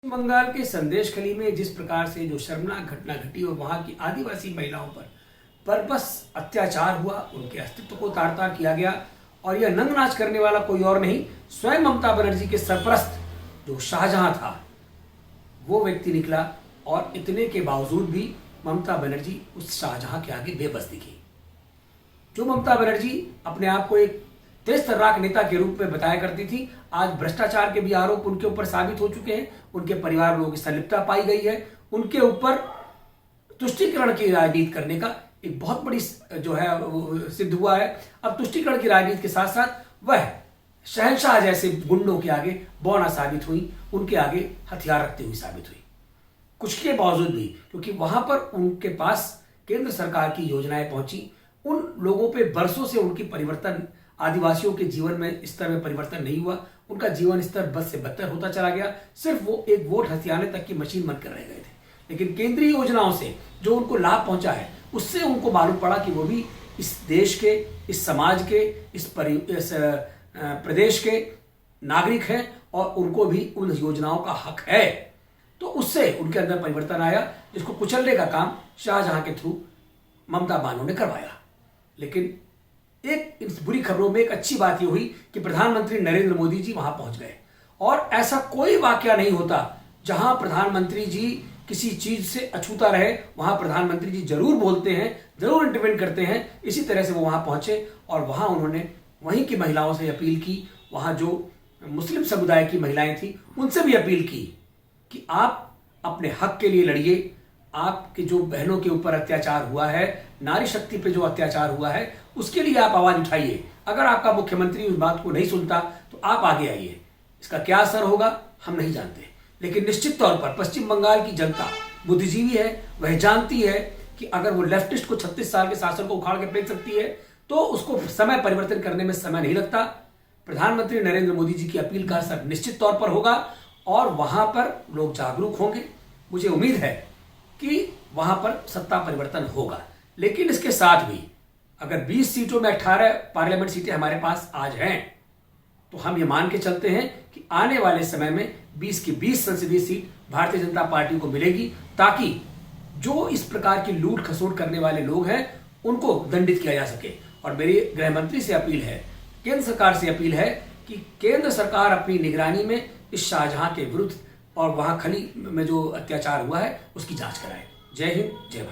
बंगाल के संदेशखली में जिस प्रकार से जो शर्मनाक घटना घटी और वहां की आदिवासी महिलाओं पर बस अत्याचार हुआ, उनके अस्तित्व को तार तार किया गया और यह नंग नाच करने वाला कोई और नहीं, स्वयं ममता बनर्जी के सरपरस्त जो शाहजहां था वो व्यक्ति निकला। और इतने के बावजूद भी ममता बनर्जी उस शाहजहां के आगे बेबस दिखी। जो ममता बनर्जी अपने आप को एक तेज तर्राक नेता के रूप में बताया करती थी, आज भ्रष्टाचार के भी आरोप उनके ऊपर साबित हो चुके हैं। उनके परिवार लोगों की संलिप्तता पाई गई है। उनके ऊपर तुष्टीकरण की राजनीति करने का एक बहुत बड़ी जो है सिद्ध हुआ है। अब तुष्टीकरण की राजनीति के साथ साथ वह शहंशाह जैसे गुंडों के आगे बौना साबित हुई, उनके आगे हथियार रखती हुई साबित हुई। कुछ के बावजूद भी, क्योंकि वहां पर उनके पास केंद्र सरकार की योजनाएं पहुंची, उन लोगों पे बरसों से उनकी परिवर्तन, आदिवासियों के जीवन में स्तर में परिवर्तन नहीं हुआ। उनका जीवन स्तर बद से बदतर होता चला गया। सिर्फ वो एक वोट हथियाने तक की मशीन बनकर रह गए थे। लेकिन केंद्रीय योजनाओं से जो उनको लाभ पहुंचा है, उससे उनको मालूम पड़ा कि वो भी इस देश के, इस समाज के, इस प्रदेश के नागरिक हैं और उनको भी उन योजनाओं का हक है। तो उससे उनके अंदर परिवर्तन आया, जिसको कुचलने का काम शाहजहां के थ्रू ममता बानो ने करवाया। लेकिन एक इस बुरी खबरों में एक अच्छी बात यह हुई कि प्रधानमंत्री नरेंद्र मोदी जी वहां पहुंच गए। और ऐसा कोई वाकया नहीं होता जहां प्रधानमंत्री जी किसी चीज से अछूता रहे, वहां प्रधानमंत्री जी जरूर बोलते हैं, जरूर इंटरवेंट करते हैं। इसी तरह से वो वहां पहुंचे और वहां उन्होंने वहीं की महिलाओं से अपील की, वहां जो मुस्लिम समुदाय की महिलाएं थी उनसे भी अपील की कि आप अपने हक के लिए लड़िए। आपके जो बहनों के ऊपर अत्याचार हुआ है, नारी शक्ति पे जो अत्याचार हुआ है, उसके लिए आप आवाज उठाइए। अगर आपका मुख्यमंत्री उस बात को नहीं सुनता तो आप आगे आइए। इसका क्या असर होगा हम नहीं जानते, लेकिन निश्चित तौर पर पश्चिम बंगाल की जनता बुद्धिजीवी है, वह जानती है कि अगर वो लेफ्टिस्ट को 36 साल के शासन को उखाड़ के फेंक सकती है तो उसको समय परिवर्तन करने में समय नहीं लगता। प्रधानमंत्री नरेंद्र मोदी जी की अपील का असर निश्चित तौर पर होगा और वहां पर लोग जागरूक होंगे। मुझे उम्मीद है कि वहां पर सत्ता परिवर्तन होगा। लेकिन इसके साथ भी अगर 20 सीटों में 18 पार्लियामेंट सीटें हमारे पास आज हैं, तो हम ये मान के चलते हैं कि आने वाले समय में 20 की 20 संसदीय सीट भारतीय जनता पार्टी को मिलेगी, ताकि जो इस प्रकार की लूट खसोट करने वाले लोग हैं उनको दंडित किया जा सके। और मेरी गृह मंत्री से अपील है, केंद्र सरकार से अपील है कि केंद्र सरकार अपनी निगरानी में इस शाहजहां के विरुद्ध और वहां खली में जो अत्याचार हुआ है उसकी जांच कराए। जय हिंद, जय भारत।